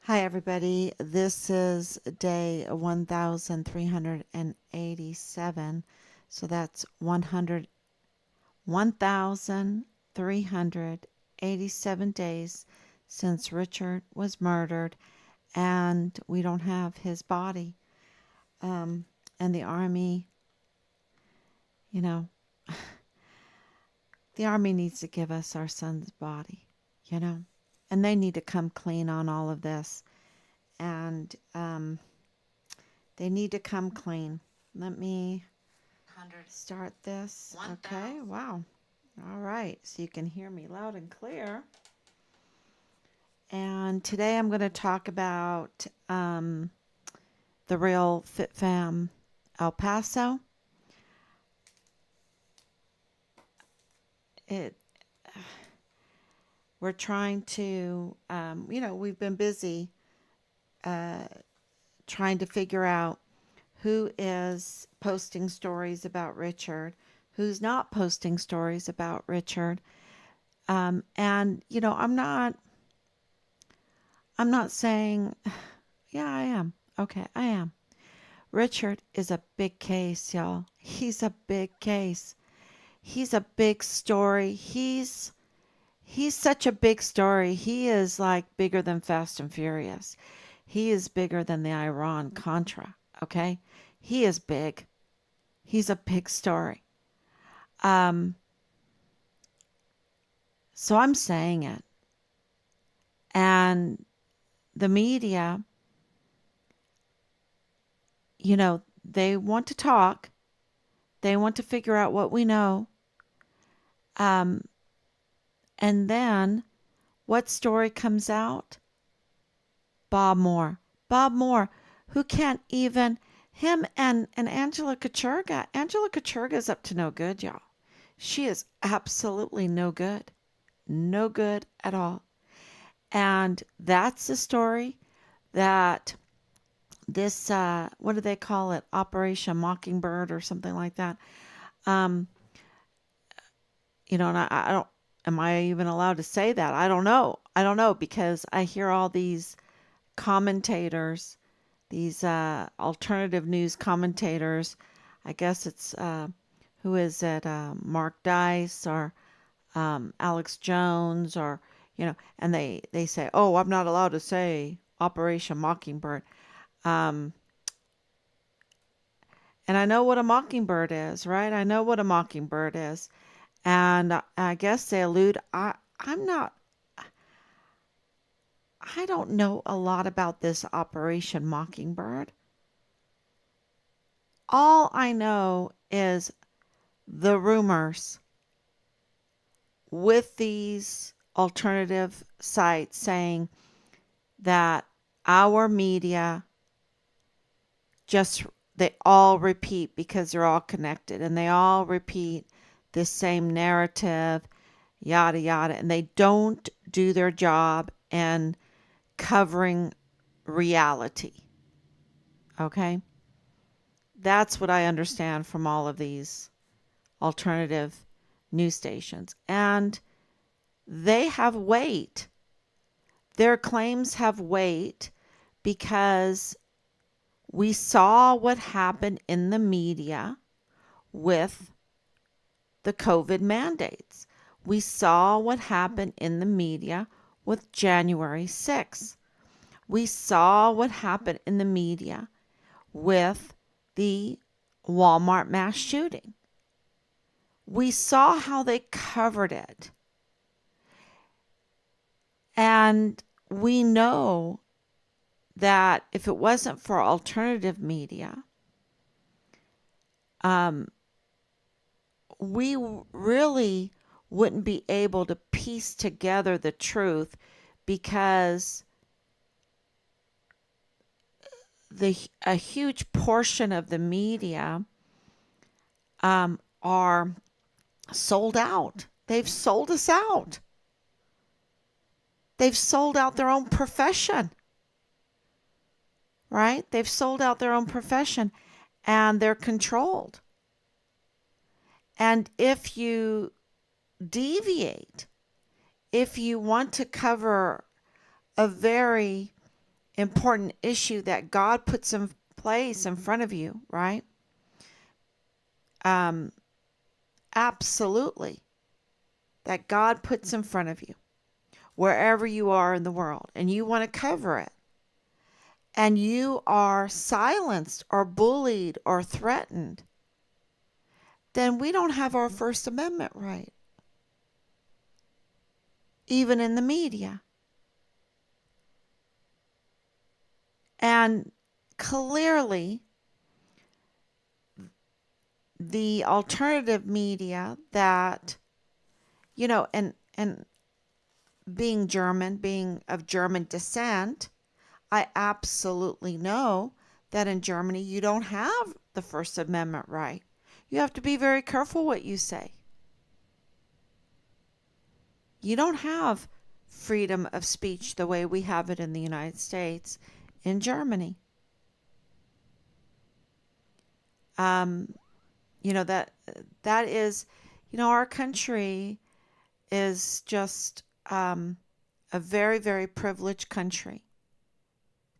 Hi, everybody. This is day 1387. So that's 1,387 days since Richard was murdered, and we don't have his body. And the Army, you know, the Army needs to give us our son's body, you know, and they need to come clean on all of this. And they need to come clean. Let me start this. Okay, wow. All right, so you can hear me loud and clear. And today I'm going to talk about the Real Fit Fam El Paso. We're trying to, we've been busy trying to figure out who is posting stories about Richard, who's not posting stories about Richard. And I'm not saying, yeah, I am. Okay, I am. Richard is a big case, y'all. He's a big case. He's a big story. He's such a big story. He is like bigger than Fast and Furious. He is bigger than the Iran Contra, okay? He is big. He's a big story. So I'm saying it. And the media, they want to talk. They want to figure out what we know. And then what story comes out? Bob Moore. Bob Moore, who can't even, him and Angela Kachurga. Angela Kachurga is up to no good, y'all. She is absolutely no good. No good at all. And that's the story that this, what do they call it? Operation Mockingbird or something like that. And I don't, am I even allowed to say that? I don't know. I don't know because I hear all these commentators, these alternative news commentators. I guess it's, who is it? Mark Dice or Alex Jones or, and they say, oh, I'm not allowed to say Operation Mockingbird. And I know what a mockingbird is, right? I know what a mockingbird is. And I guess they allude, I don't know a lot about this Operation Mockingbird. All I know is the rumors with these alternative sites saying that our media they all repeat because they're all connected and they all repeat the same narrative, yada, yada, and they don't do their job in covering reality. Okay? That's what I understand from all of these alternative news stations. And they have weight. Their claims have weight because we saw what happened in the media with the COVID mandates. We saw what happened in the media with January 6th. We saw what happened in the media with the Walmart mass shooting. We saw how they covered it. And we know that if it wasn't for alternative media, we really wouldn't be able to piece together the truth because a huge portion of the media are sold out. They've sold us out. They've sold out their own profession. Right? They've sold out their own profession and they're controlled. And if you deviate, if you want to cover a very important issue that God puts in place in front of you, right? Um, absolutely. That God puts in front of you, wherever you are in the world, and you want to cover it, and you are silenced or bullied or threatened, then we don't have our First Amendment right, even in the media. And clearly, the alternative media that, and being German, being of German descent, I absolutely know that in Germany you don't have the First Amendment right. You have to be very careful what you say. You don't have freedom of speech the way we have it in the United States, in Germany. Um, that is, our country is just a very, very privileged country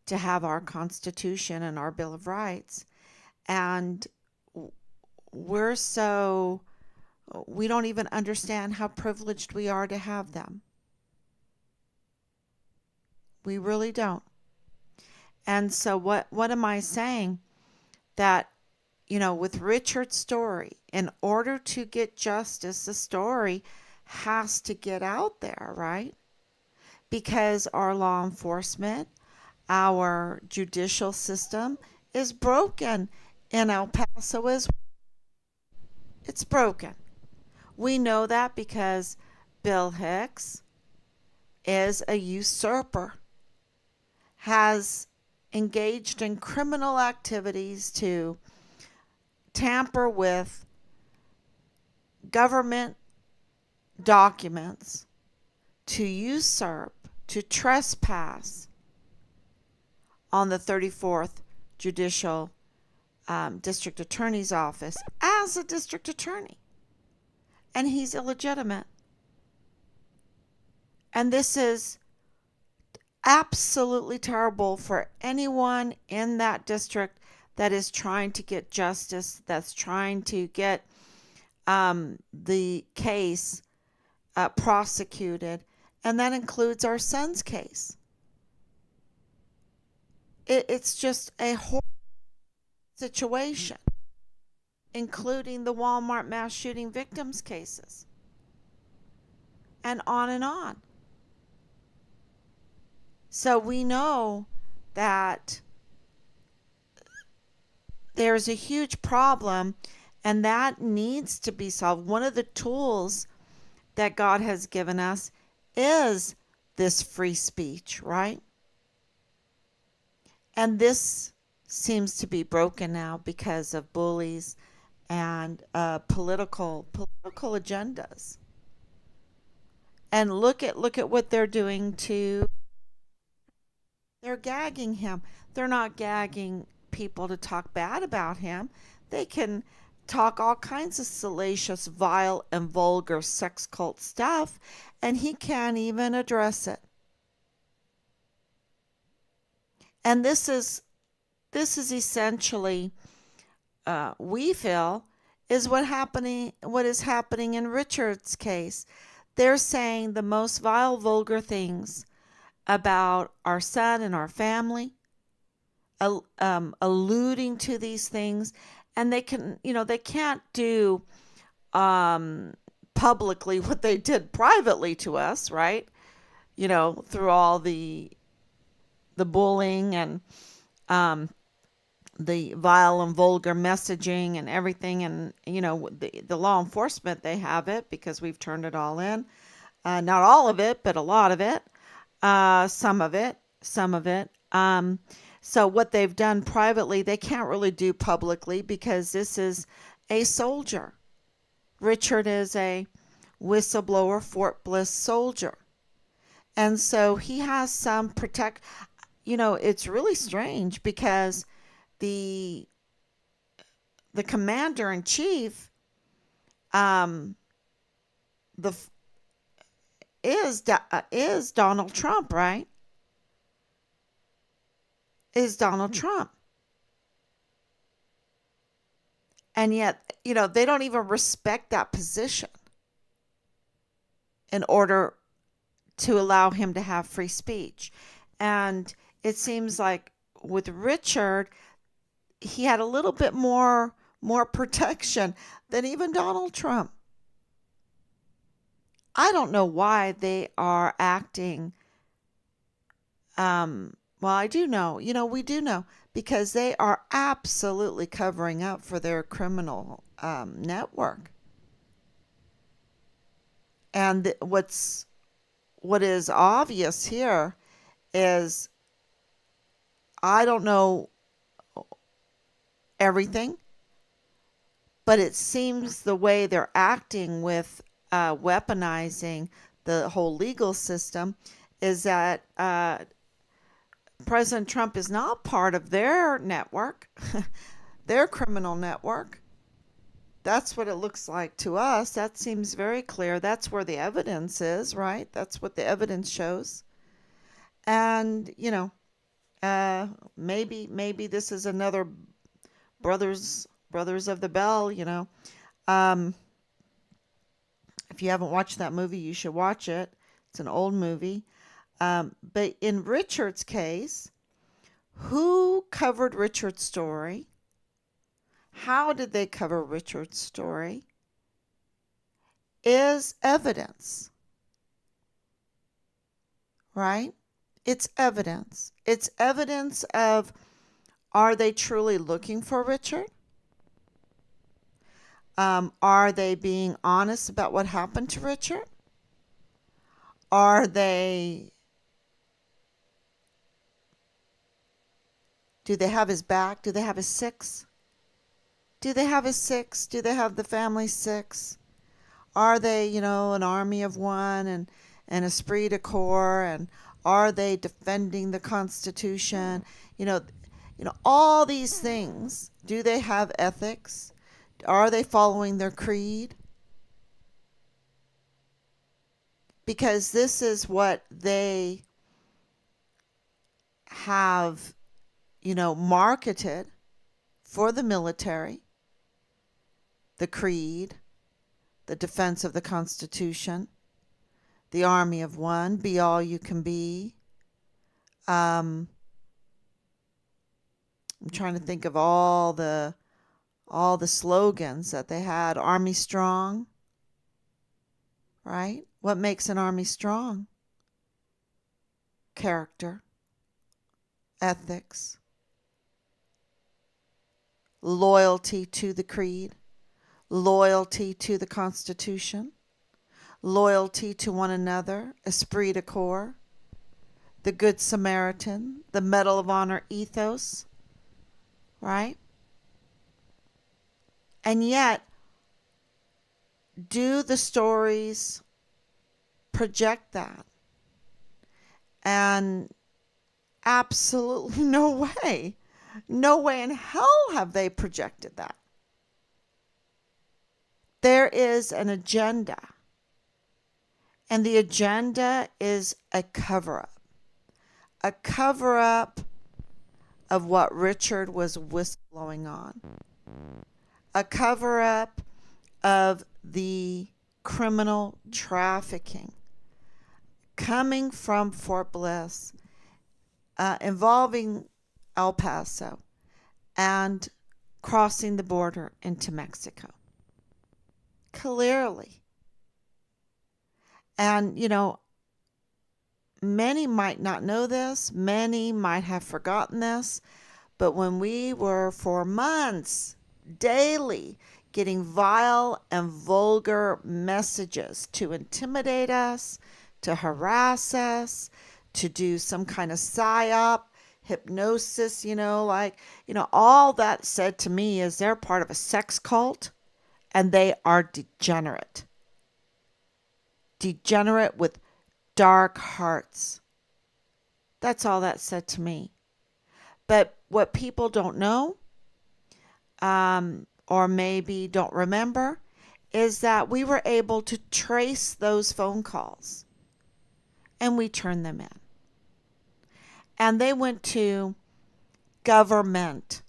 to have our Constitution and our Bill of Rights. And we're so, we don't even understand how privileged we are to have them. We really don't. And so what am I saying? That, with Richard's story, in order to get justice, the story has to get out there, right? Because our law enforcement, our judicial system is broken in El Paso as well. It's broken. We know that because Bill Hicks is a usurper, has engaged in criminal activities to tamper with government documents, to usurp, to trespass on the 34th Judicial District Attorney's Office as a district attorney. And he's illegitimate. And this is absolutely terrible for anyone in that district that is trying to get justice, that's trying to get the case prosecuted. And that includes our son's case. It's just a horrible situation, including the Walmart mass shooting victims cases, and on and on. So we know that there's a huge problem, and that needs to be solved. One of the tools that God has given us is this free speech, right? And this seems to be broken now because of bullies and political agendas. And look at what they're doing to. They're gagging him. They're not gagging people to talk bad about him. They can talk all kinds of salacious, vile, and vulgar sex cult stuff, and he can't even address it. And this is essentially, we feel, is what is happening in Richard's case. They're saying the most vile, vulgar things about our son and our family, alluding to these things, and they can't do publicly what they did privately to us, right? Through all the bullying and the vile and vulgar messaging and everything, and the law enforcement, they have it because we've turned it all in. Not all of it, but a lot of it. Some of it. So what they've done privately, they can't really do publicly because this is a soldier. Richard is a whistleblower, Fort Bliss soldier. And so he has some protect. It's really strange because the commander in chief the is Donald Trump, right? is Donald Trump. And yet, they don't even respect that position in order to allow him to have free speech. And it seems like with Richard, he had a little bit more protection than even Donald Trump. I don't know why they are acting. Well, I do know. We do know because they are absolutely covering up for their criminal network. And what is obvious here is I don't know everything, but it seems the way they're acting with weaponizing the whole legal system is that President Trump is not part of their network, their criminal network. That's what it looks like to us. That seems very clear. That's where the evidence is, right? That's what the evidence shows. And, maybe this is another brothers of the Bell, If you haven't watched that movie, you should watch it. It's an old movie. But in Richard's case, who covered Richard's story? How did they cover Richard's story? Is evidence. Right? It's evidence. It's evidence of, are they truly looking for Richard? Are they being honest about what happened to Richard? Are they... Do they have his back? Do they have his six? Do they have his six? Do they have the family six? Are they, an army of one and esprit de corps? And are they defending the Constitution? All these things. Do they have ethics? Are they following their creed? Because this is what they have, marketed for the military, the creed, the defense of the Constitution, the army of one, be all you can be. I'm trying to think of all the slogans that they had. Army strong, right? What makes an army strong? Character, ethics, loyalty to the creed, loyalty to the Constitution, loyalty to one another, esprit de corps, the Good Samaritan, the Medal of Honor ethos, right? And yet, do the stories project that? And absolutely no way. No way in hell have they projected that. There is an agenda. And the agenda is a cover-up. A cover-up of what Richard was whistleblowing on. A cover-up of the criminal trafficking coming from Fort Bliss, involving El Paso, and crossing the border into Mexico. Clearly. And, many might not know this. Many might have forgotten this. But when we were for months, daily, getting vile and vulgar messages to intimidate us, to harass us, to do some kind of psyop, hypnosis, all that said to me is they're part of a sex cult and they are degenerate. Degenerate with dark hearts. That's all that said to me. But what people don't know, or maybe don't remember, is that we were able to trace those phone calls and we turned them in. And they went to government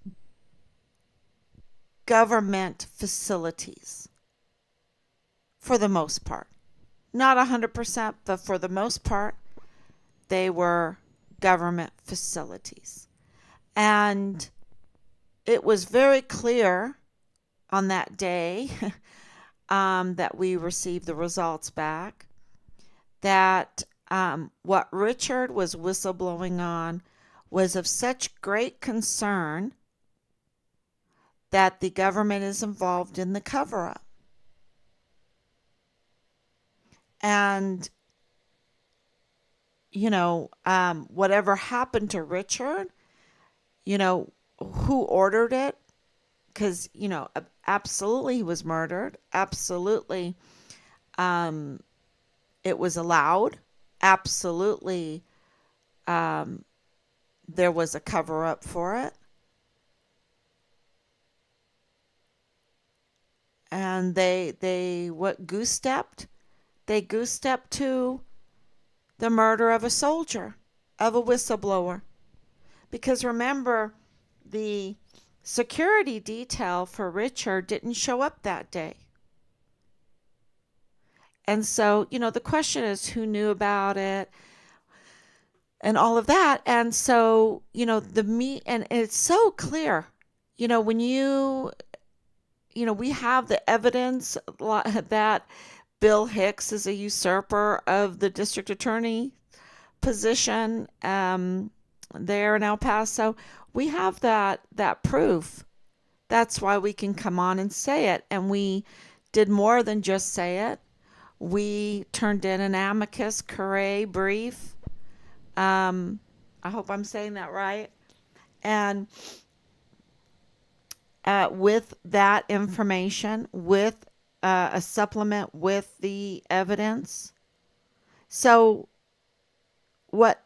facilities for the most part. Not 100%, but for the most part, they were government facilities. And it was very clear on that day that we received the results back that what Richard was whistleblowing on was of such great concern that the government is involved in the cover-up. And, whatever happened to Richard, who ordered it? Because, absolutely he was murdered. Absolutely it was allowed. Absolutely there was a cover-up for it. And they goose-stepped? They goose-stepped to the murder of a soldier, of a whistleblower. Because remember, the security detail for Richard didn't show up that day. And so, the question is who knew about it and all of that. And so, and it's so clear, when we have the evidence that Bill Hicks is a usurper of the district attorney position there in El Paso. We have that proof. That's why we can come on and say it. And we did more than just say it. We turned in an amicus curiae brief. I hope I'm saying that right. And with that information, with a supplement with the evidence. So what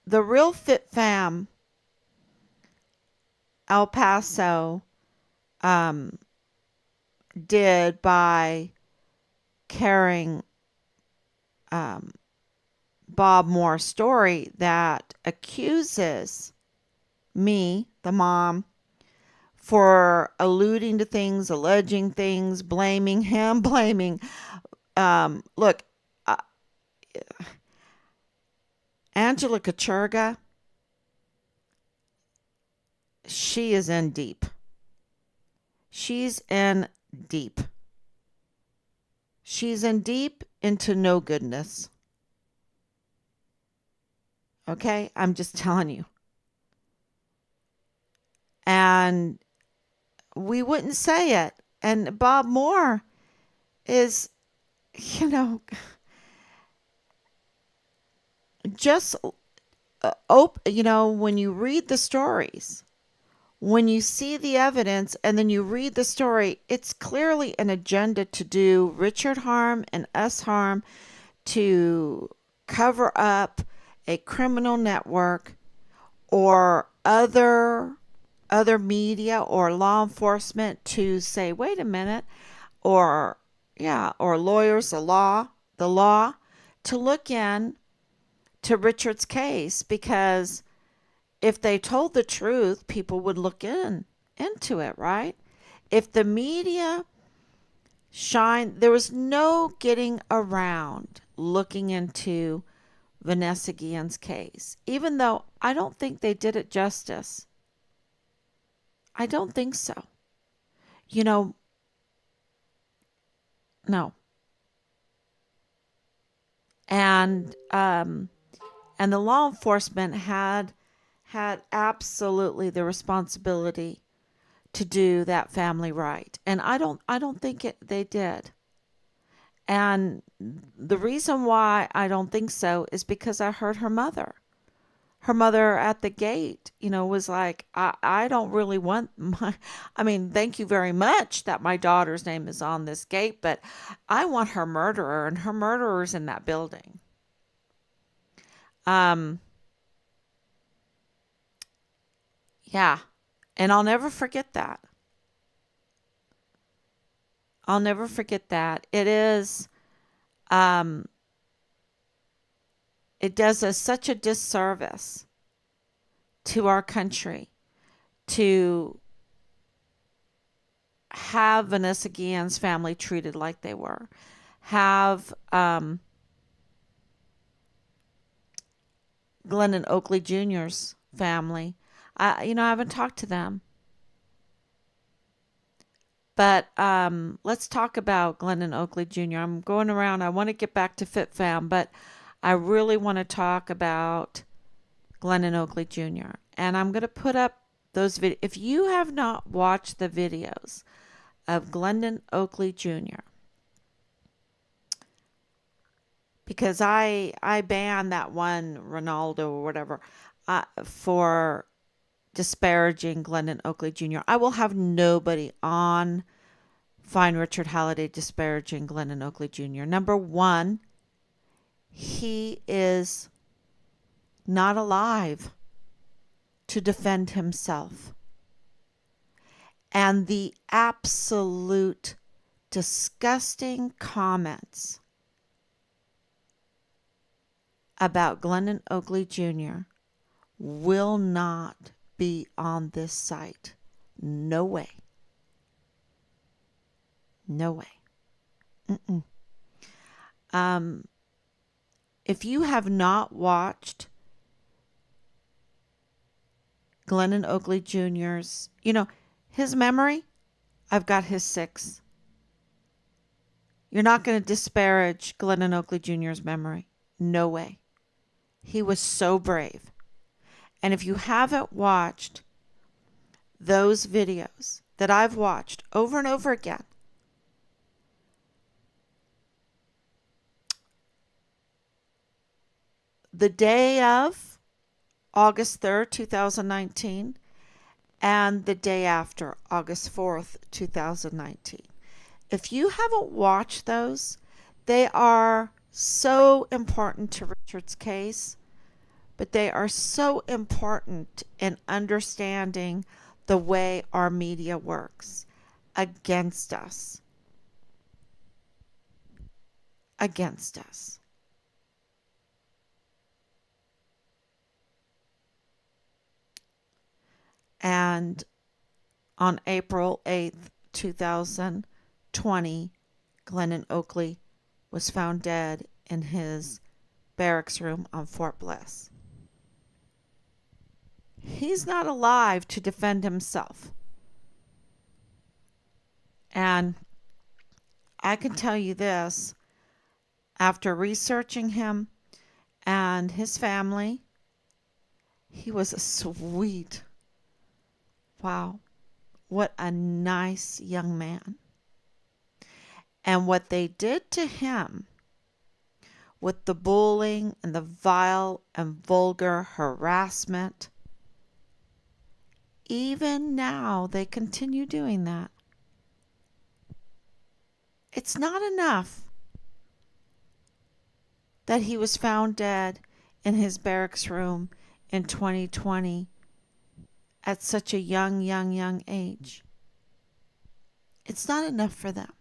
the Real Fit Fam El Paso did by carrying Bob Moore's story that accuses me, the mom, for alluding to things, alleging things, blaming him, look, Angela Kachurga, she is in deep. She's in deep. She's in deep into no goodness. Okay? I'm just telling you. And we wouldn't say it. And Bob Moore is, just, when you read the stories, when you see the evidence and then you read the story, it's clearly an agenda to do Richard harm and us harm, to cover up a criminal network or other media or law enforcement to say, wait a minute, or lawyers, the law, to look in to Richard's case, because if they told the truth, people would look into it, right? If the media there was no getting around looking into Vanessa Guillen's case, even though I don't think they did it justice. I don't think so. No. And the law enforcement had absolutely the responsibility to do that family right. And I don't think they did. And the reason why I don't think so is because I heard her mother. Her mother at the gate, was like, I don't really want thank you very much that my daughter's name is on this gate, but I want her murderer, and her murderer's in that building. Yeah. And I'll never forget that. I'll never forget that. It is, it does us such a disservice to our country to have Vanessa Guillen's family treated like they were. Have Glendon Oakley Jr.'s family. I haven't talked to them. But let's talk about Glendon Oakley Jr. I'm going around. I want to get back to FitFam, but I really want to talk about Glendon Oakley Jr. And I'm going to put up those videos. If you have not watched the videos of Glendon Oakley Jr., because I banned that one Ronaldo or whatever for disparaging Glendon Oakley Jr. I will have nobody on Find Richard Halliday disparaging Glendon Oakley Jr. Number one, he is not alive to defend himself. And the absolute disgusting comments about Glendon Oakley Jr. will not be on this site. No way. No way. If you have not watched Glendon Oakley Jr.'s, his memory, I've got his 6. You're not going to disparage Glendon Oakley Jr.'s memory. No way. He was so brave. And if you haven't watched those videos that I've watched over and over again, the day of August 3rd, 2019, and the day after August 4th, 2019. If you haven't watched those, they are so important to Richard's case, but they are so important in understanding the way our media works against us. Against us. And on April 8th, 2020, Glendon Oakley was found dead in his barracks room on Fort Bliss. He's not alive to defend himself. And I can tell you this, after researching him and his family, he was a sweet, wow, what a nice young man. And what they did to him with the bullying and the vile and vulgar harassment, even now they continue doing that. It's not enough that he was found dead in his barracks room in 2020 at such a young age. It's not enough for them.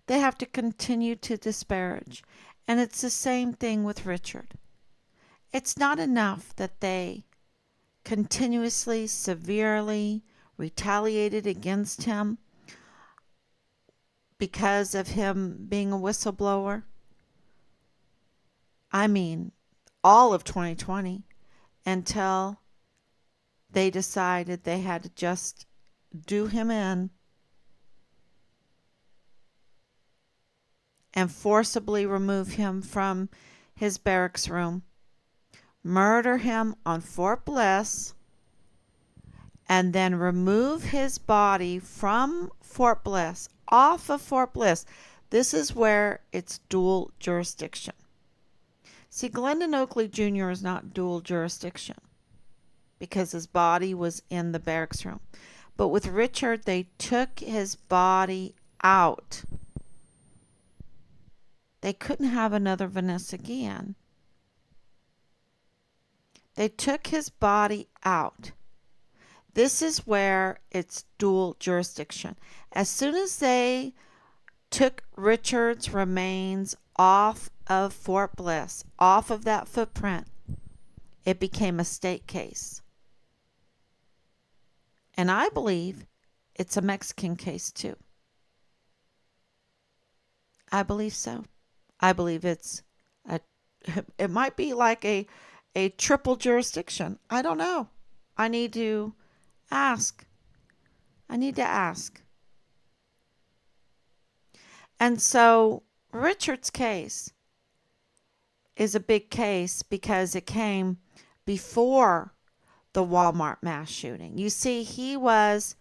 They have to continue to disparage. And it's the same thing with Richard. It's not enough that they continuously, severely retaliated against him because of him being a whistleblower. I mean, all of 2020 until they decided they had to just do him in and forcibly remove him from his barracks room, murder him on Fort Bliss, and then remove his body from Fort Bliss, off of Fort Bliss. This is where it's dual jurisdiction. See, Glendon Oakley Jr. is not dual jurisdiction because his body was in the barracks room. But with Richard, they took his body out. They couldn't have another Vanessa Guillen. They took his body out. This is where it's dual jurisdiction. As soon as they took Richard's remains off of Fort Bliss, off of that footprint, it became a state case. And I believe it's a Mexican case too. I believe so. I believe a it might be like a triple jurisdiction. I don't know. I need to ask. I need to ask. And so Richard's case is a big case because it came before the Walmart mass shooting. You see, he was,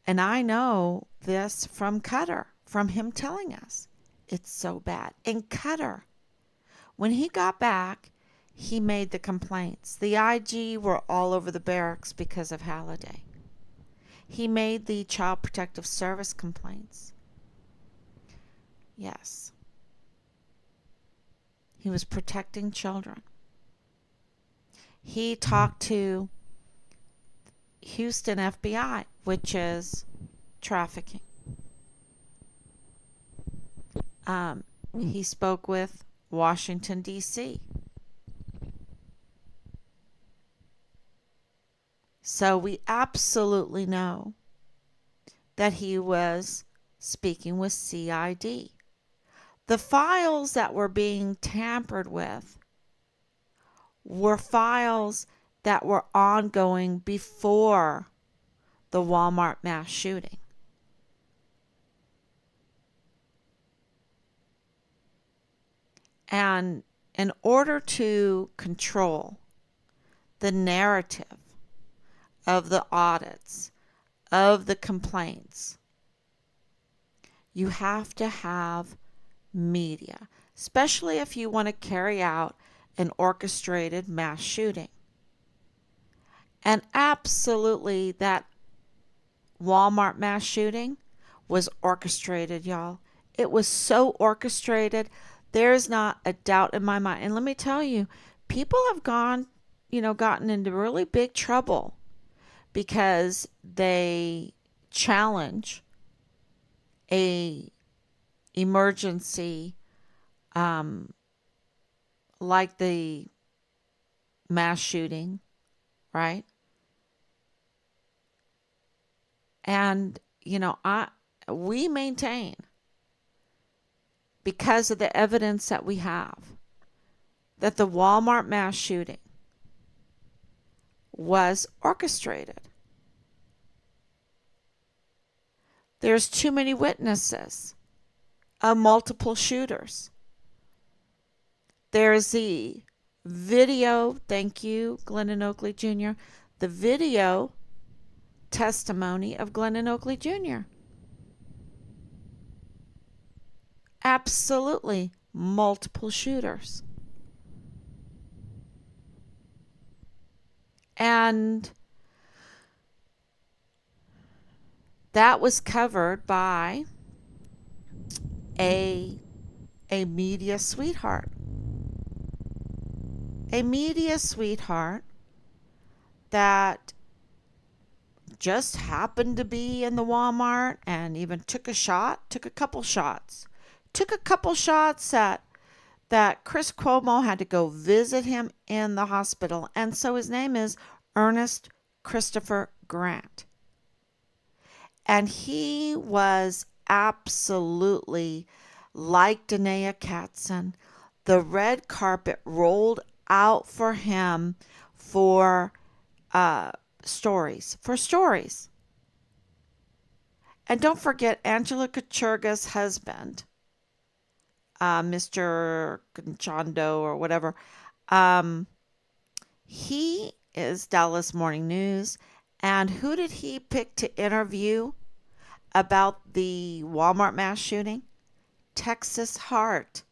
and I know this from Cutter, from him telling us, it's so bad. And Cutter, when he got back, he made the complaints. The IG were all over the barracks because of Halliday. He made the Child Protective Service complaints. Yes. He was protecting children. He talked to Houston FBI, which is trafficking. He spoke with Washington, D.C. So we absolutely know that he was speaking with CID. The files that were being tampered with were files that were ongoing before the Walmart mass shooting. And in order to control the narrative of the audits, of the complaints, you have to have media, especially if you want to carry out an orchestrated mass shooting. And absolutely, that Walmart mass shooting was orchestrated, y'all. It was so orchestrated. There's not a doubt in my mind. And let me tell you, people have gotten into really big trouble because they challenge a emergency like the mass shooting, right? And we maintain, because of the evidence that we have, that the Walmart mass shooting was orchestrated. There's too many witnesses of multiple shooters. There's the video, thank you, Glendon Oakley Jr., the video testimony of Glendon Oakley Jr. Absolutely multiple shooters. And that was covered by a media sweetheart. A media sweetheart that just happened to be in the Walmart and even took a couple shots that Chris Cuomo had to go visit him in the hospital. And so his name is Ernest Christopher Grant. And he was absolutely like Danae Katzen. The red carpet rolled out for him for stories. And don't forget Angela Kachurga's husband, Mr. Conchando or whatever. He is Dallas Morning News. And who did he pick to interview about the Walmart mass shooting? Texas Hart.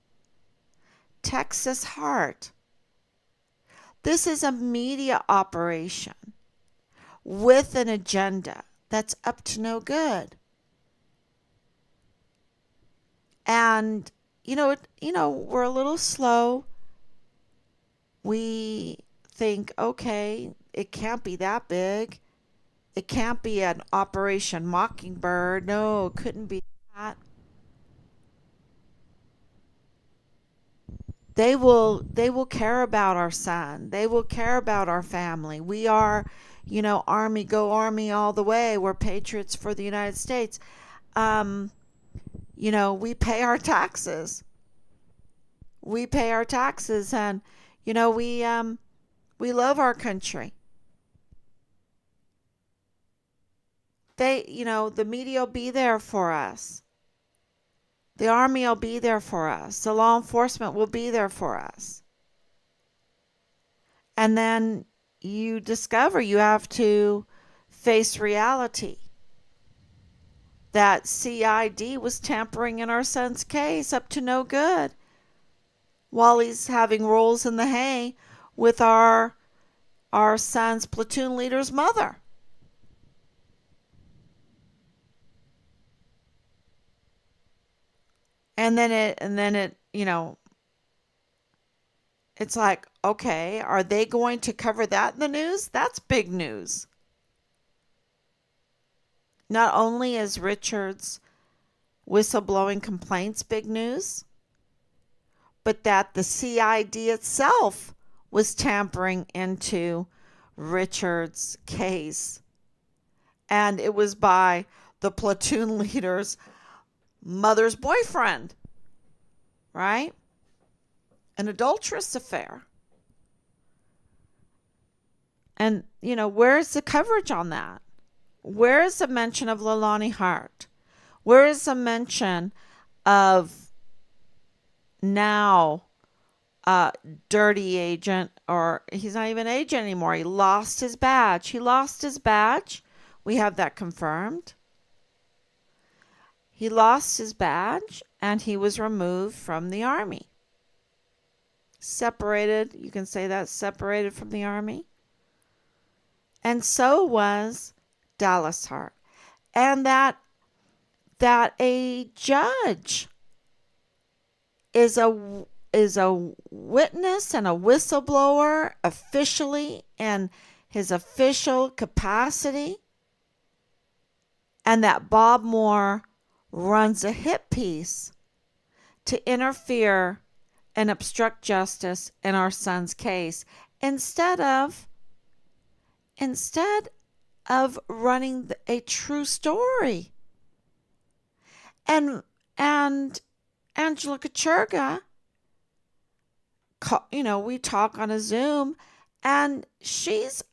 This is a media operation with an agenda that's up to no good. And we're a little slow. We think, okay, it can't be that big. It can't be an Operation Mockingbird. No, it couldn't be that. They will care about our son. They will care about our family. We are, Army, go Army all the way. We're patriots for the United States. Um, we pay our taxes. We pay our taxes, and you know, we love our country. The media will be there for us. The Army will be there for us. The law enforcement will be there for us. And then you discover you have to face reality that CID was tampering in our son's case up to no good while he's having rolls in the hay with our son's platoon leader's mother. And then it, it's like, okay, are they going to cover that in the news? That's big news. Not only is Richard's whistleblowing complaints big news, but that the CID itself was tampering into Richard's case. And it was by the platoon leader's mother's boyfriend, right? An adulterous affair. And, where's the coverage on that? Where is the mention of Leilani Hart? Where is the mention of now dirty agent, or he's not even agent anymore. He lost his badge. We have that confirmed. He lost his badge and he was removed from the Army. Separated, you can say that, separated from the Army. And so was Dallas Hart. And that a judge is a witness and a whistleblower officially in his official capacity, and that Bob Moore runs a hit piece to interfere and obstruct justice in our son's case instead of running a true story. And Angela Kachurga, we talk on a Zoom, and she's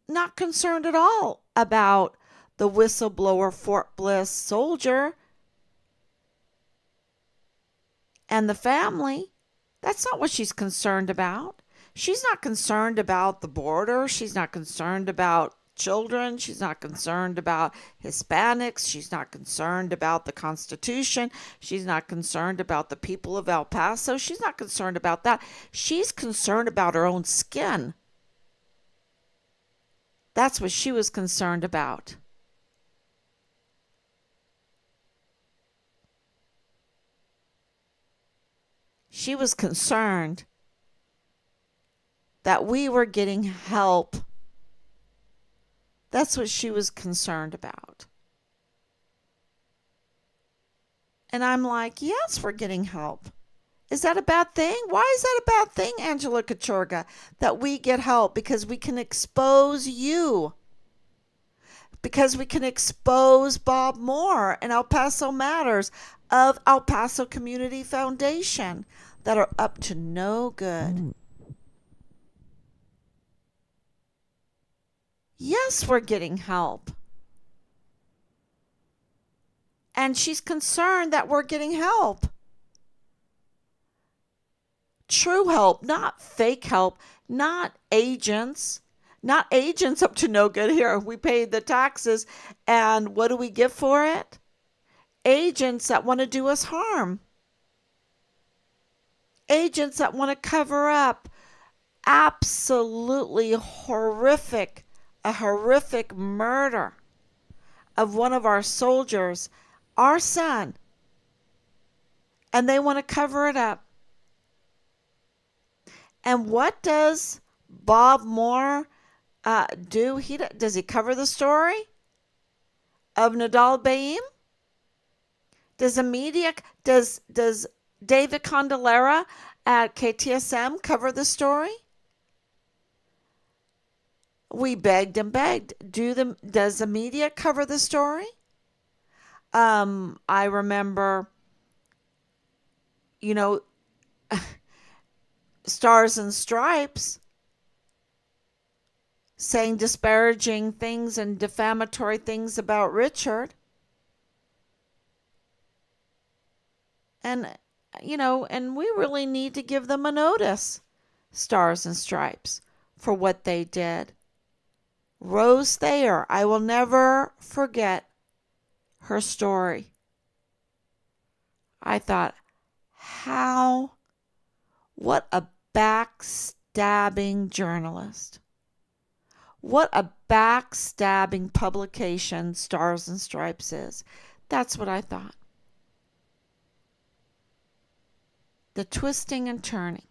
not concerned at all about the whistleblower Fort Bliss soldier and the family. That's not what she's concerned about. She's not concerned about the border. She's not concerned about children. She's not concerned about Hispanics. She's not concerned about the Constitution. She's not concerned about the people of El Paso. She's not concerned about that. She's concerned about her own skin. That's what she was concerned about. She was concerned that we were getting help. That's what she was concerned about. And I'm like, yes, we're getting help. Is that a bad thing? Why is that a bad thing, Angela Kachurga, that we get help? Because we can expose you. Because we can expose Bob Moore and El Paso Matters of El Paso Community Foundation that are up to no good. Yes, we're getting help. And she's concerned that we're getting help. True help, not fake help, not agents up to no good. Here, we paid the taxes, and what do we get for it? Agents that want to do us harm. Agents that want to cover up absolutely a horrific murder of one of our soldiers, our son, and they want to cover it up. And what does Bob Moore do? Does he cover the story of Nadal Baim? Does David Candelera at KTSM cover the story? We begged and begged. Does the media cover the story? I remember, you know, Stars and Stripes saying disparaging things and defamatory things about Richard. And, and we really need to give them a notice, Stars and Stripes, for what they did. Rose Thayer, I will never forget her story. I thought, what a backstabbing journalist. What a backstabbing publication Stars and Stripes is. That's what I thought. The twisting and turning.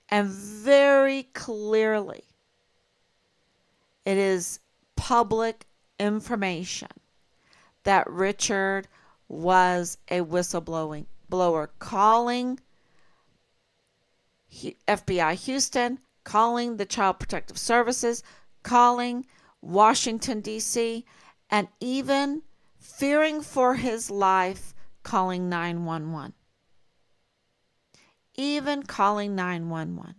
And very clearly, it is public information that Richard was a whistleblower, calling FBI Houston, calling the Child Protective Services, calling Washington, D.C., and even fearing for his life, calling 911. Even calling 911.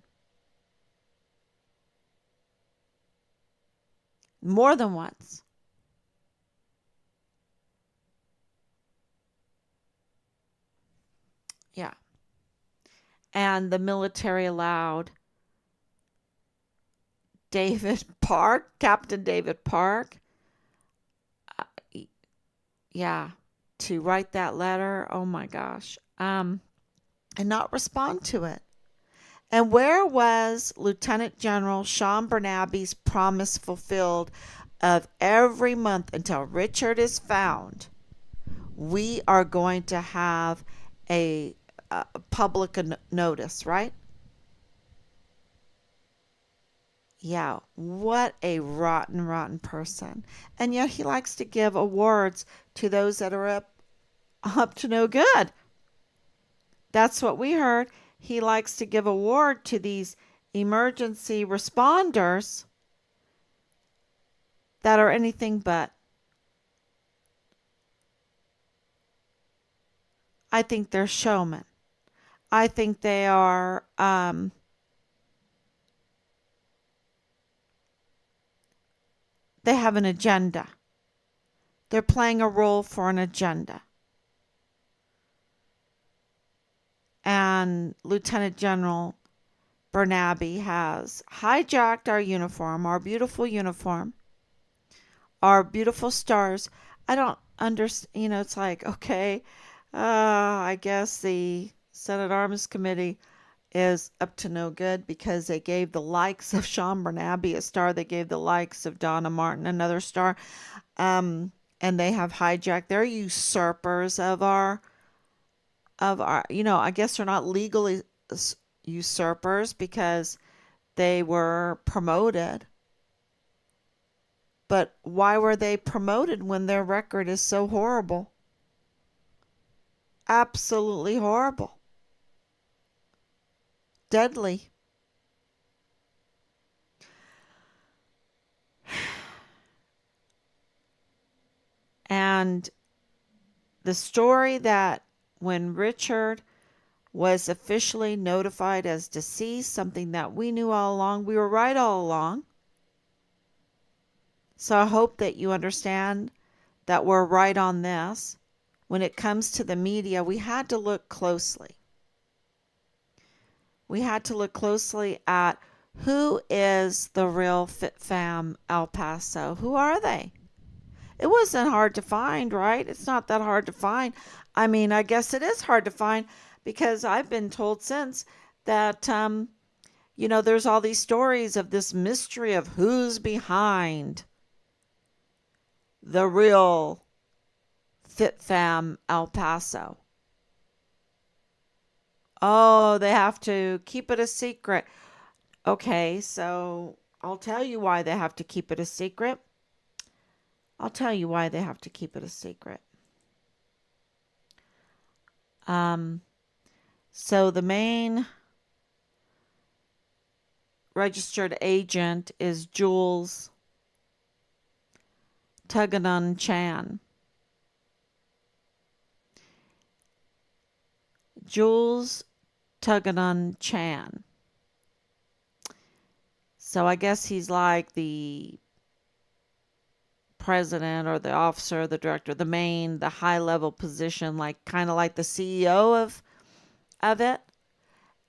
More than once. Yeah. And the military allowed Captain David Park, to write that letter. Oh my gosh. And not respond to it. And where was Lieutenant General Sean Bernabe's promise fulfilled of every month until Richard is found? We are going to have a public notice, right? Yeah, what a rotten person. And yet he likes to give awards to those that are up to no good. That's what we heard. He likes to give award to these emergency responders that are anything but. I think they're showmen. I think they are they have an agenda. They're playing a role for an agenda. And Lieutenant General Bernabe has hijacked our uniform, our beautiful uniform, our beautiful stars. I don't understand, it's like, okay, I guess the Senate Arms Committee is up to no good because they gave the likes of Sean Bernabe a star. They gave the likes of Donna Martin another star. And they have hijacked. They're usurpers of our, I guess they're not legally usurpers because they were promoted. But why were they promoted when their record is so horrible? Absolutely horrible. Deadly. And the story that when Richard was officially notified as deceased, something that we knew all along, we were right all along. So I hope that you understand that we're right on this. When it comes to the media, we had to look closely. We had to look closely at who is the real Fit Fam El Paso. Who are they? It wasn't hard to find, right? It's not that hard to find. I mean, I guess it is hard to find because I've been told since that, there's all these stories of this mystery of who's behind the real Fit Fam El Paso. Oh, they have to keep it a secret. Okay, so I'll tell you why they have to keep it a secret. Um, so the main registered agent is Jules Tuganon Chan. Jules Tuganon Chan. So I guess he's like the president or the officer, the director, the high level position, like kind of like the CEO of it.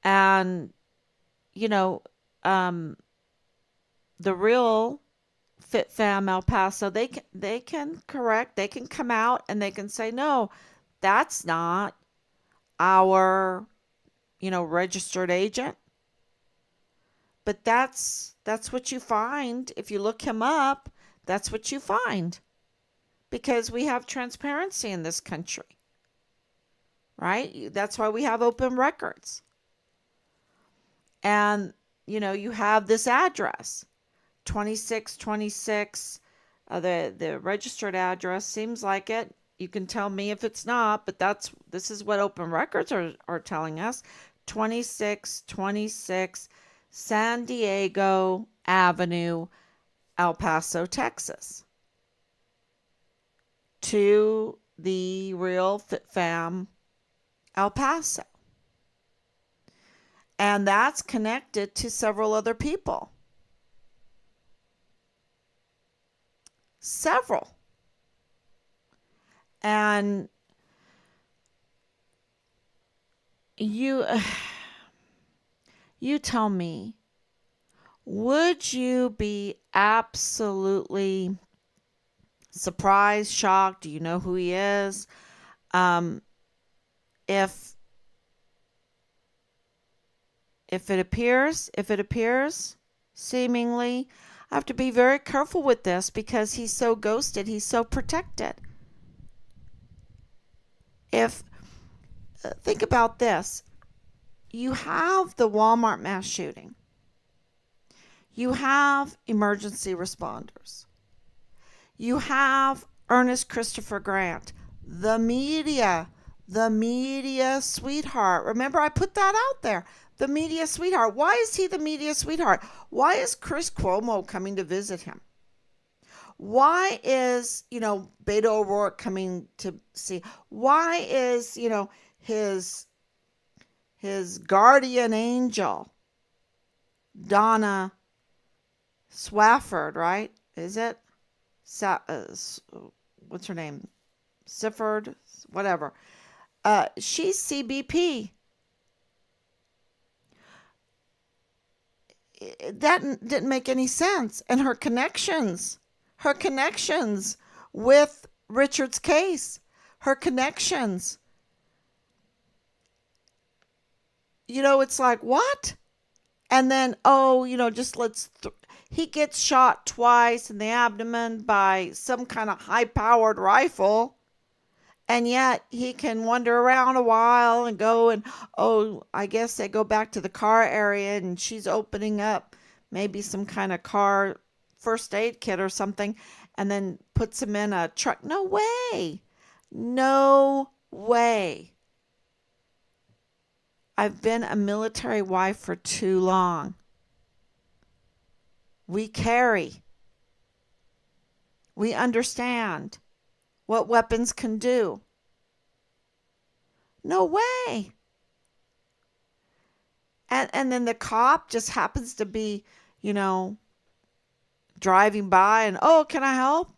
And you know, um, the real Fit Fam El Paso, they can correct, they can come out and they can say no, that's not our registered agent. But that's what you find if you look him up. That's what you find because we have transparency in this country, right? That's why we have open records. And you have this address 2626. The registered address seems like it. You can tell me if it's not, but this is what open records are telling us. 2626 San Diego Avenue, El Paso, Texas. To the Real Fit Fam El Paso. And that's connected to several other people. Several. And you you tell me, would you be absolutely surprised, shocked? Do you know who he is? Um, if if it appears seemingly, I have to be very careful with this because he's so ghosted, he's so protected. If Think about this. You have the Walmart mass shooting. You have emergency responders. You have Ernest Christopher Grant, the media sweetheart. Remember, I put that out there. The media sweetheart. Why is he the media sweetheart? Why is Chris Cuomo coming to visit him? Why is, Beto O'Rourke coming to see? Why is, his guardian angel, Donna Swafford, right? Is it? What's her name? Sifford, whatever. She's CBP. That didn't make any sense. And her connections with Richard's case, her connections. It's like, what? And then, he gets shot twice in the abdomen by some kind of high-powered rifle. And yet he can wander around a while and go and, I guess they go back to the car area and she's opening up maybe some kind of car first aid kit or something and then puts him in a truck. No way. No way. I've been a military wife for too long. We carry. We understand what weapons can do. No way. And then the cop just happens to be, driving by and, can I help?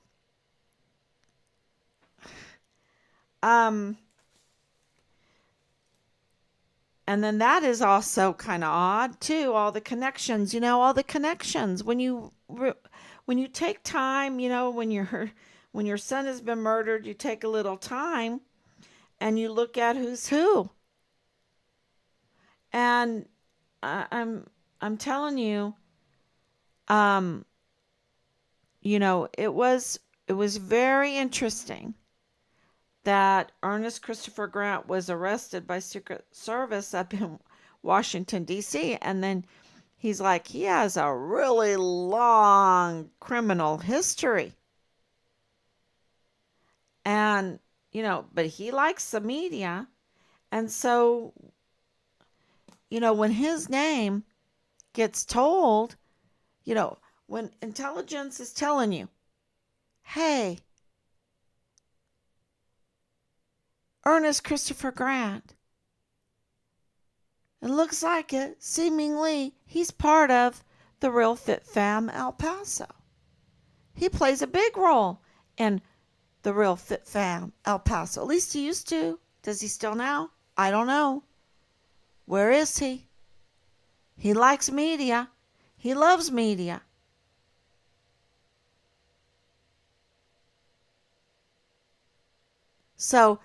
And then that is also kind of odd too. All the connections, all the connections. When you take time, when your son has been murdered, you take a little time and you look at who's who. And I'm telling you, it was very interesting that Ernest Christopher Grant was arrested by Secret Service up in Washington, D.C. And then he's like, he has a really long criminal history. And, but he likes the media. And so, when his name gets told, when intelligence is telling you, hey, Ernest Christopher Grant, it looks like it, seemingly, he's part of the Real Fit Fam El Paso. He plays a big role in the Real Fit Fam El Paso. At least he used to. Does he still now? I don't know. Where is he? He likes media. He loves media. So,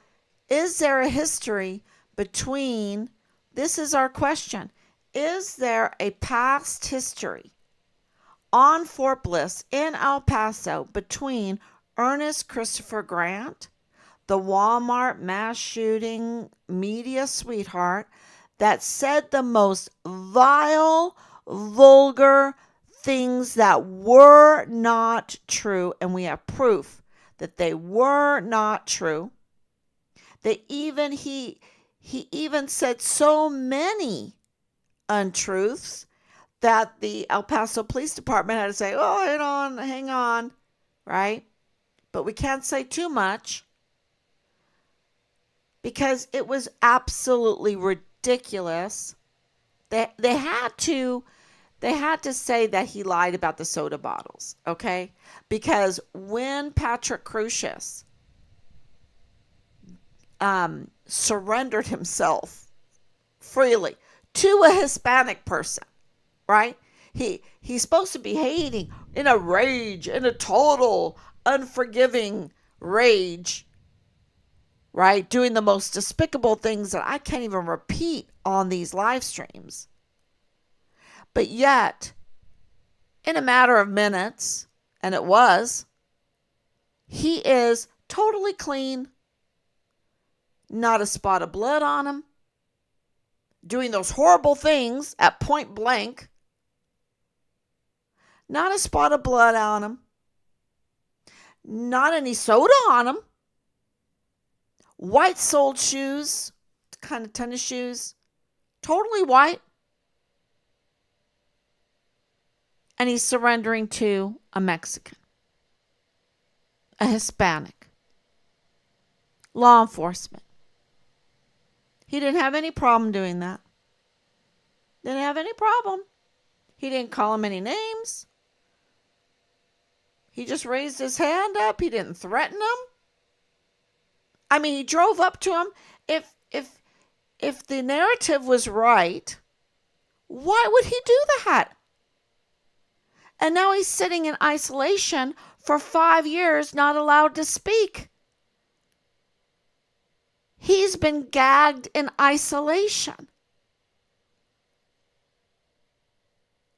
is there a history between, this is our question, is there a past history on Fort Bliss in El Paso between Ernest Christopher Grant, the Walmart mass shooting media sweetheart that said the most vile, vulgar things that were not true, and we have proof that they were not true. He even said so many untruths that the El Paso Police Department had to say, oh, hang on, right? But we can't say too much because it was absolutely ridiculous. They had to say that he lied about the soda bottles, okay? Because when Patrick Crucius surrendered himself freely to a Hispanic person, right? He's supposed to be hating in a rage, in a total unforgiving rage, right? Doing the most despicable things that I can't even repeat on these live streams. But yet, in a matter of minutes, and it was, he is totally clean. Not a spot of blood on him. Doing those horrible things at point blank. Not a spot of blood on him. Not any soda on him. White soled shoes, kind of tennis shoes. Totally white. And he's surrendering to a Mexican. A Hispanic. Law enforcement. He didn't have any problem doing that. Didn't have any problem. He didn't call him any names. He just raised his hand up. He didn't threaten him. I mean, he drove up to him. If the narrative was right, why would he do that? And now he's sitting in isolation for 5 years, not allowed to speak. He's been gagged in isolation.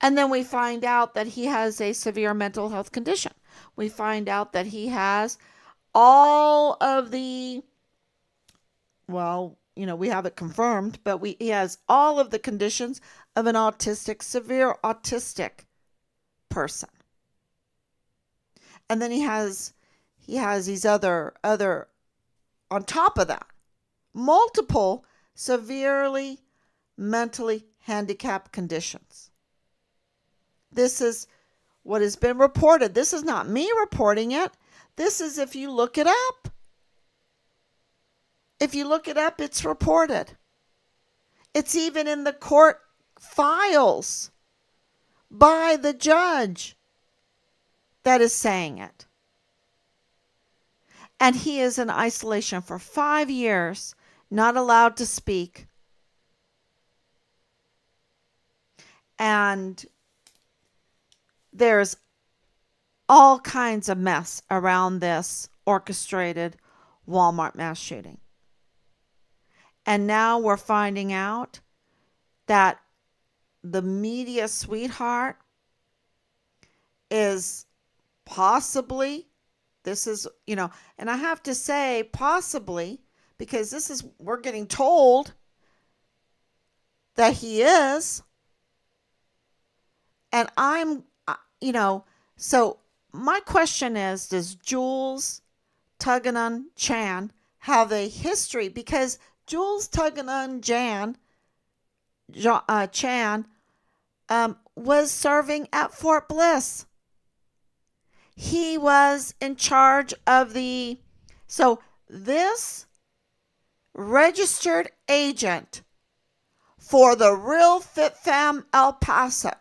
And then we find out that he has a severe mental health condition. We find out that he has all of the, we have it confirmed, but he has all of the conditions of an severe autistic person. And then he has these other, on top of that, multiple severely mentally handicapped conditions. This is what has been reported. This is not me reporting it. This is if you look it up. If you look it up, it's reported. It's even in the court files by the judge that is saying it. And he is in isolation for 5 years, not allowed to speak. And there's all kinds of mess around this orchestrated Walmart mass shooting. And now we're finding out that the media sweetheart is possibly, and I have to say possibly, because we're getting told that he is. And so my question is, does Jules Tuganan Chan have a history? Because Jules Tuggenon Chan was serving at Fort Bliss. He was in charge of so this registered agent for the Real Fit Fam El Paso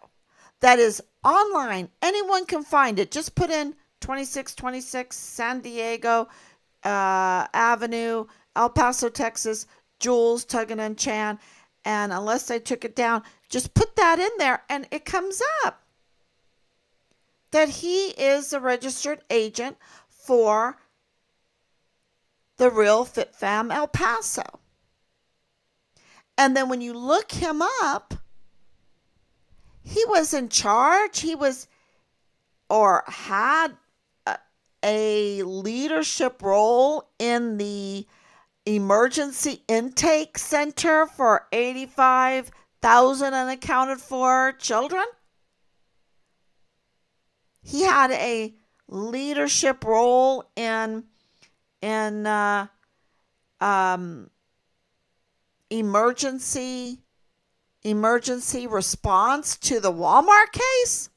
that is online. Anyone can find it. Just put in 2626 San Diego Avenue, El Paso, Texas, Jules Tuggenon Chan. And unless I took it down, just put that in there and it comes up that he is a registered agent for the Real Fit Fam El Paso. And then when you look him up, he was in charge. He was or had a leadership role in the emergency intake center for 85,000 unaccounted for children. He had a leadership role in emergency response to the Walmart case.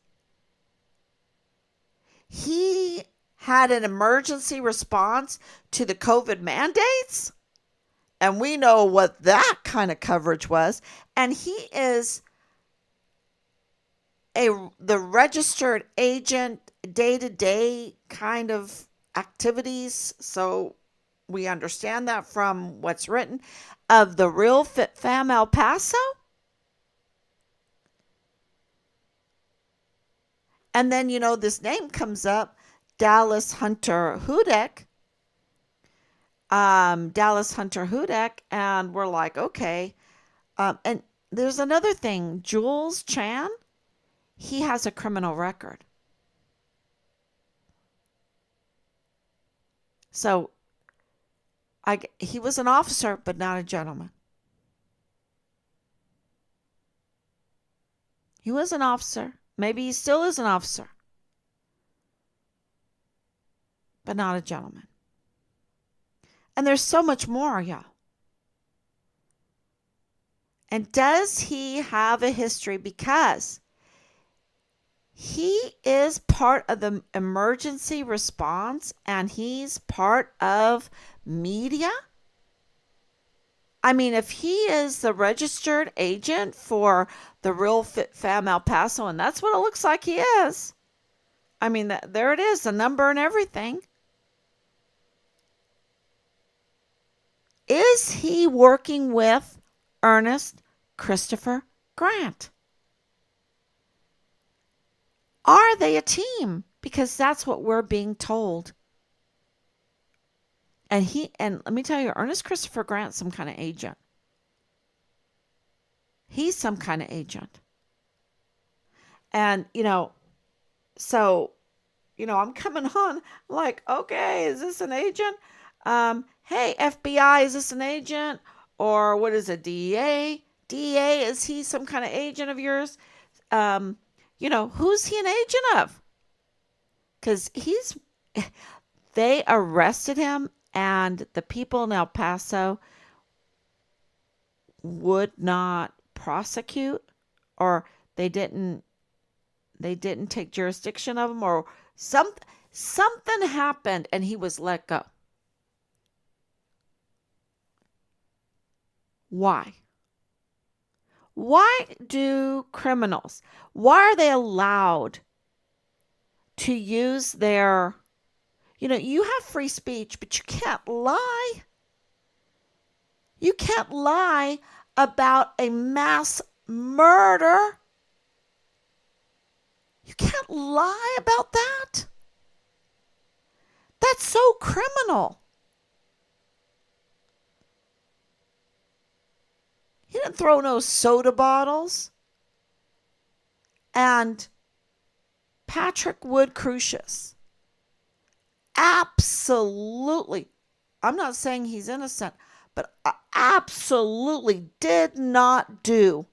He had an emergency response to the COVID mandates. And we know what that kind of coverage was. And he is the registered agent day-to-day kind of activities. So we understand that from what's written of the Real Fit Fam El Paso. And then, this name comes up, Dallas Hunter Hudek. And we're like, okay. And there's another thing. Jules Chan, he has a criminal record. So he was an officer, but not a gentleman. He was an officer. Maybe he still is an officer, but not a gentleman. And there's so much more, y'all. And does he have a history? Because he is part of the emergency response and he's part of media. I mean, if he is the registered agent for the Real Fit Fam El Paso, and that's what it looks like he is. I mean, there it is, the number and everything. Is he working with Ernest Christopher Grant? Are they a team? Because that's what we're being told. And let me tell you, Ernest Christopher Grant's some kind of agent. He's some kind of agent. And, so, I'm coming on like, okay, is this an agent? Hey, FBI, is this an agent? Or what is it, DEA? DEA, is he some kind of agent of yours? Who's he an agent of? Because they arrested him and the people in El Paso would not prosecute, or they didn't take jurisdiction of him, or something happened and he was let go. Why? Why do criminals, why are they allowed to use their, you have free speech, but you can't lie. You can't lie about a mass murder. You can't lie about that. That's so criminal. He didn't throw no soda bottles. And Patrick Wood Crucius, absolutely, I'm not saying he's innocent, but absolutely did not do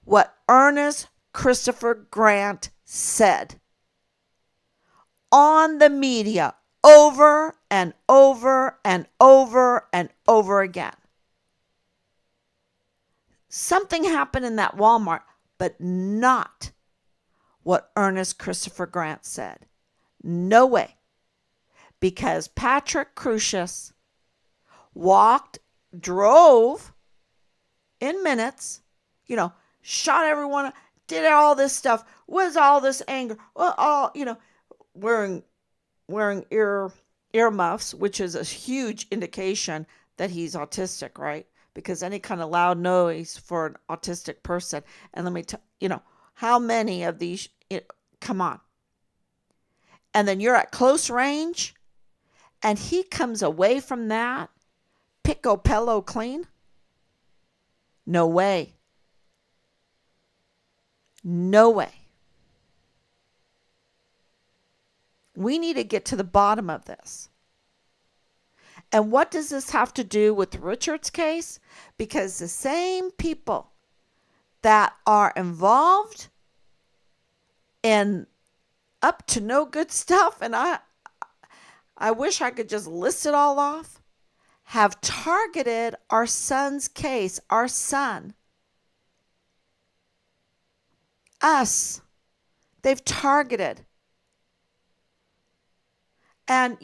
what Ernest Christopher Grant said on the media over and over and over and over again. Something happened in that Walmart, but not what Ernest Christopher Grant said. No way. Because Patrick Crucius drove in minutes, shot everyone, did all this stuff, was all this anger, wearing earmuffs, which is a huge indication that he's autistic, right? Because any kind of loud noise for an autistic person, and let me tell how many of these, come on. And then you're at close range, and he comes away from that pico pello clean? No way. No way. We need to get to the bottom of this. And what does this have to do with Richard's case? Because the same people that are involved in up to no good stuff, and I wish I could just list it all off, have targeted our son's case, our son. Us. They've targeted. And,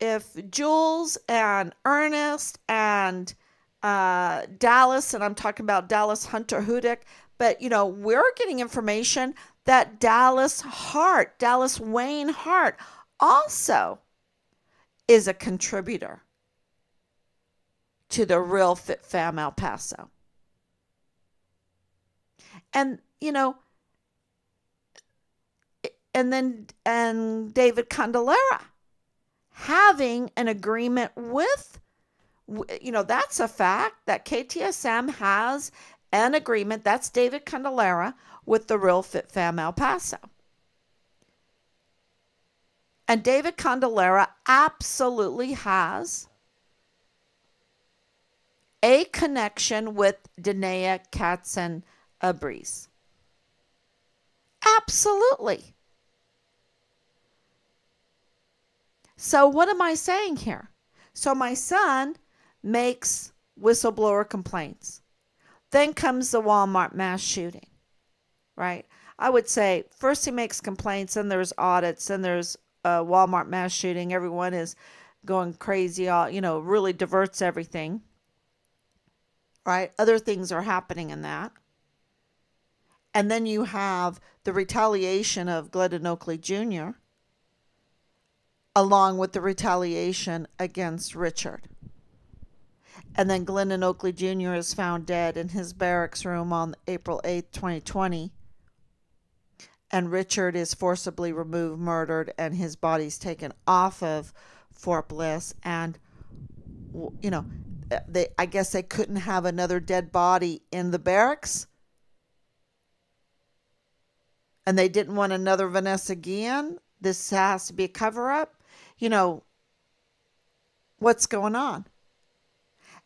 if Jules and Ernest and Dallas, and I'm talking about Dallas Hunter Hudick, but, we're getting information that Dallas Wayne Hart, also is a contributor to the Real Fit Fam El Paso. And, and David Candelera having an agreement with, that's a fact that KTSM has an agreement. That's David Candelera with the Real Fit Fam El Paso. And David Candelera absolutely has a connection with Danae Katzen-Abrez. Absolutely. So what am I saying here? So my son makes whistleblower complaints. Then comes the Walmart mass shooting, right? I would say first he makes complaints, and there's audits, and there's a Walmart mass shooting. Everyone is going crazy, really diverts everything, right? Other things are happening in that. And then you have the retaliation of Glendon Oakley Jr., along with the retaliation against Richard. And then Glendon Oakley Jr. is found dead in his barracks room on April 8th, 2020. And Richard is forcibly removed, murdered, and his body's taken off of Fort Bliss. And, I guess they couldn't have another dead body in the barracks. And they didn't want another Vanessa Guillen. This has to be a cover-up. What's going on?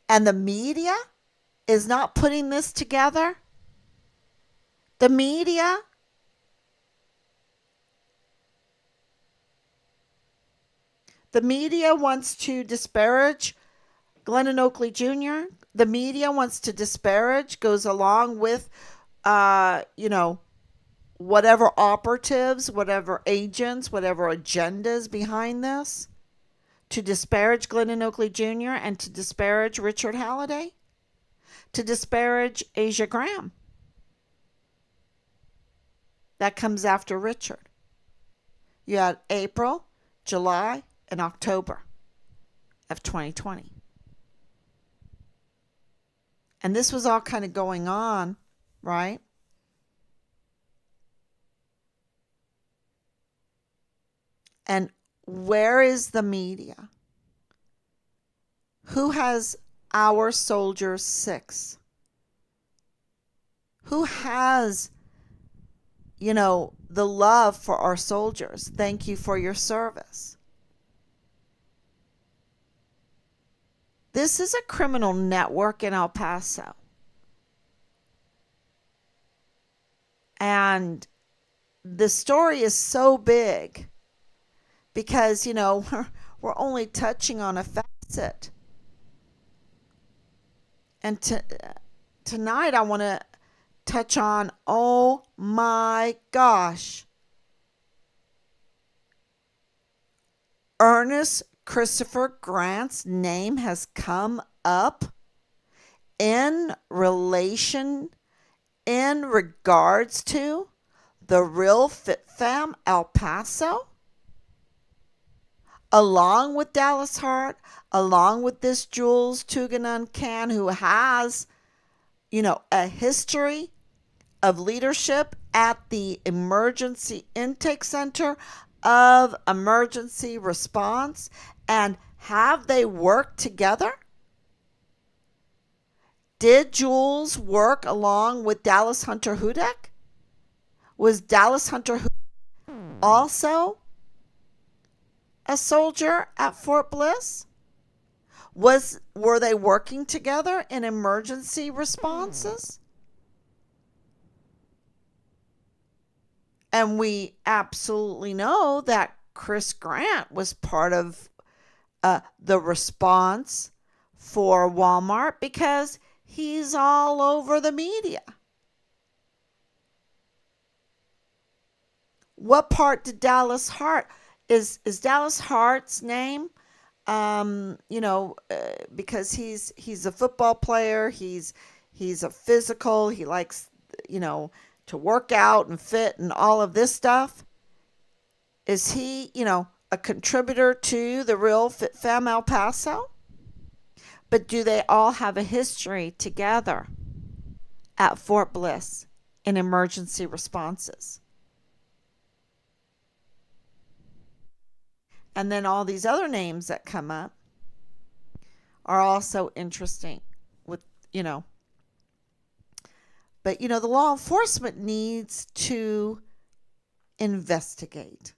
And the media is not putting this together. The media wants to disparage Glendon Oakley Jr. The media wants to disparage, goes along with, whatever operatives, whatever agents, whatever agendas behind this, to disparage Glendon Oakley Jr. and to disparage Richard Halliday, to disparage Asia Graham. That comes after Richard. You had April, July, and October of 2020. And this was all kind of going on, right? And where is the media? Who has our soldiers 6? Who has, the love for our soldiers? Thank you for your service. This is a criminal network in El Paso. And the story is so big because, we're only touching on a facet. And tonight I want to touch on, oh my gosh, Ernest Christopher Grant's name has come up in regards to the Real Fit Fam El Paso, along with Dallas Hart, along with this Jules Tuganon Can, who has, a history of leadership at the Emergency Intake Center of Emergency Response. And have they worked together? Did Jules work along with Dallas Hunter Hudak? Was Dallas Hunter Hudak also a soldier at Fort Bliss? Were they working together in emergency responses? And we absolutely know that Chris Grant was part of the response for Walmart because he's all over the media. What part did Dallas Hart, is Dallas Hart's name, because he's a football player, he's a physical, he likes, to work out and fit and all of this stuff. Is he, a contributor to the Real Fit Fam El Paso? But do they all have a history together at Fort Bliss in emergency responses? And then all these other names that come up are also interesting with, but, the law enforcement needs to investigate.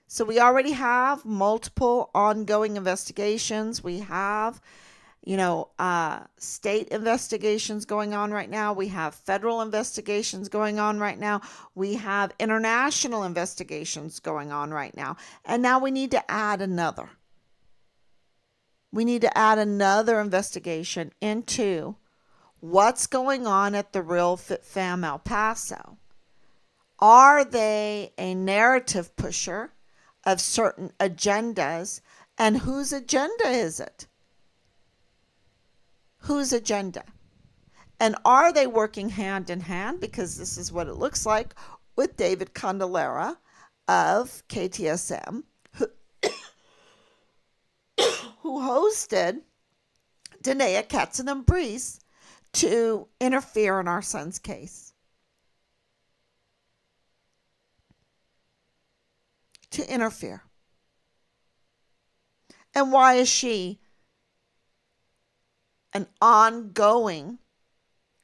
So we already have multiple ongoing investigations. We have, state investigations going on right now. We have federal investigations going on right now. We have international investigations going on right now. And now we need to add another. We need to add another investigation into what's going on at the Real Fit Fam El Paso. Are they a narrative pusher of certain agendas? And whose agenda is it? Whose agenda? And are they working hand in hand? Because this is what it looks like with David Candelara of KTSM, who hosted Danae Katzenham-Breese to interfere in our son's case. To interfere. And why is she an ongoing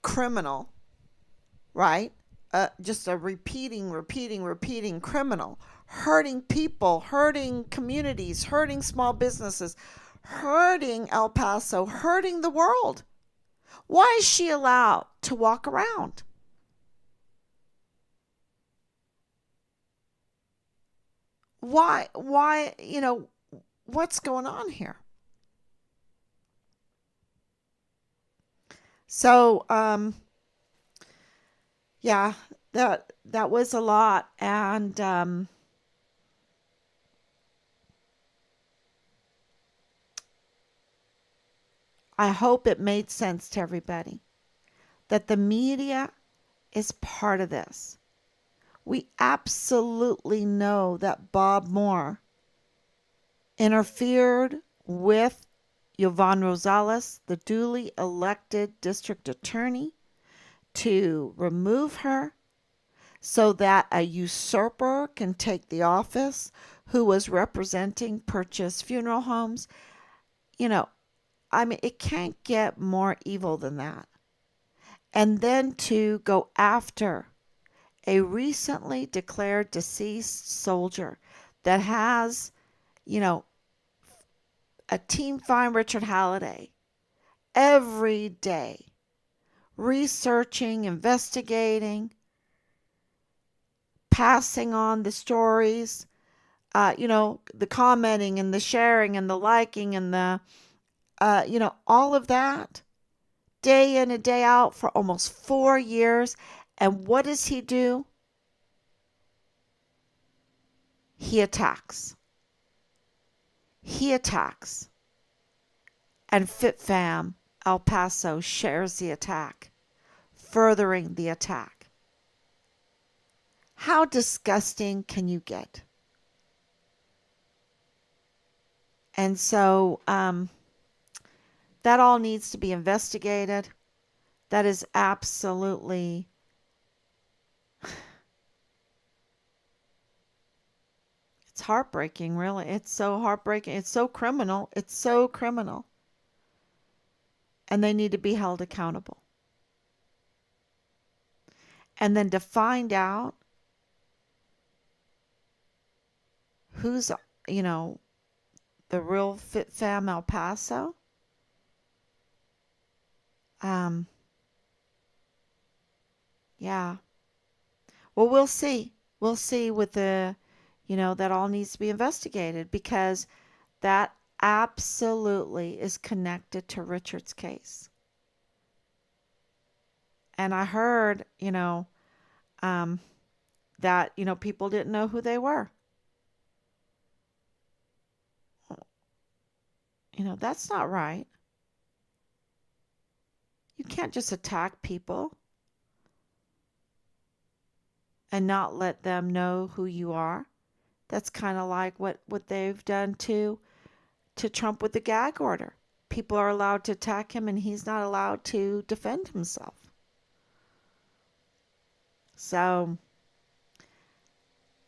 criminal, right? Just a repeating criminal, hurting people, hurting communities, hurting small businesses, hurting El Paso, hurting the world. Why is she allowed to walk around? Why, what's going on here? So, yeah, that was a lot. And, I hope it made sense to everybody that the media is part of this. We absolutely know that Bob Moore interfered with Yvonne Rosales, the duly elected district attorney, to remove her so that a usurper can take the office who was representing Purchase Funeral Homes. It can't get more evil than that. And then to go after a recently declared deceased soldier that has, a team find Richard Halliday every day, researching, investigating, passing on the stories, the commenting and the sharing and the liking and the, all of that day in and day out for almost 4 years. And what does he do? He attacks. He attacks. And FitFam El Paso shares the attack, furthering the attack. How disgusting can you get? And so that all needs to be investigated. That is absolutely, it's heartbreaking, really. It's so heartbreaking. It's so criminal. It's so criminal. And they need to be held accountable. And then to find out who's, you know, the real Fit Fam El Paso. Yeah. Well, we'll see. We'll see with the, that all needs to be investigated because that absolutely is connected to Richard's case. And I heard, that, people didn't know who they were. That's not right. You can't just attack people and not let them know who you are. That's kind of like what they've done to Trump with the gag order. People are allowed to attack him and he's not allowed to defend himself. So,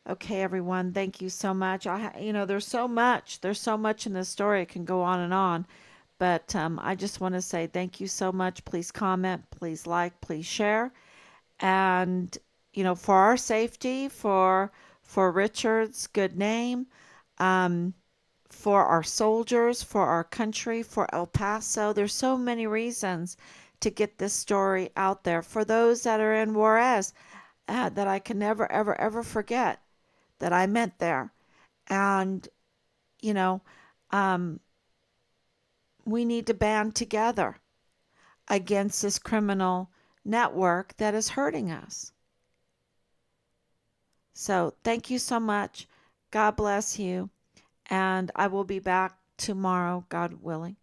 okay, everyone, thank you so much. There's so much. There's so much in this story. It can go on and on. But I just want to say thank you so much. Please comment, please like, please share. And, for our safety, for Richard's good name, for our soldiers, for our country, for El Paso. There's so many reasons to get this story out there. For those that are in Juarez, that I can never, ever, ever forget that I met there. And, you know, um, we need to band together against this criminal network that is hurting us. So thank you so much. God bless you. And I will be back tomorrow, God willing.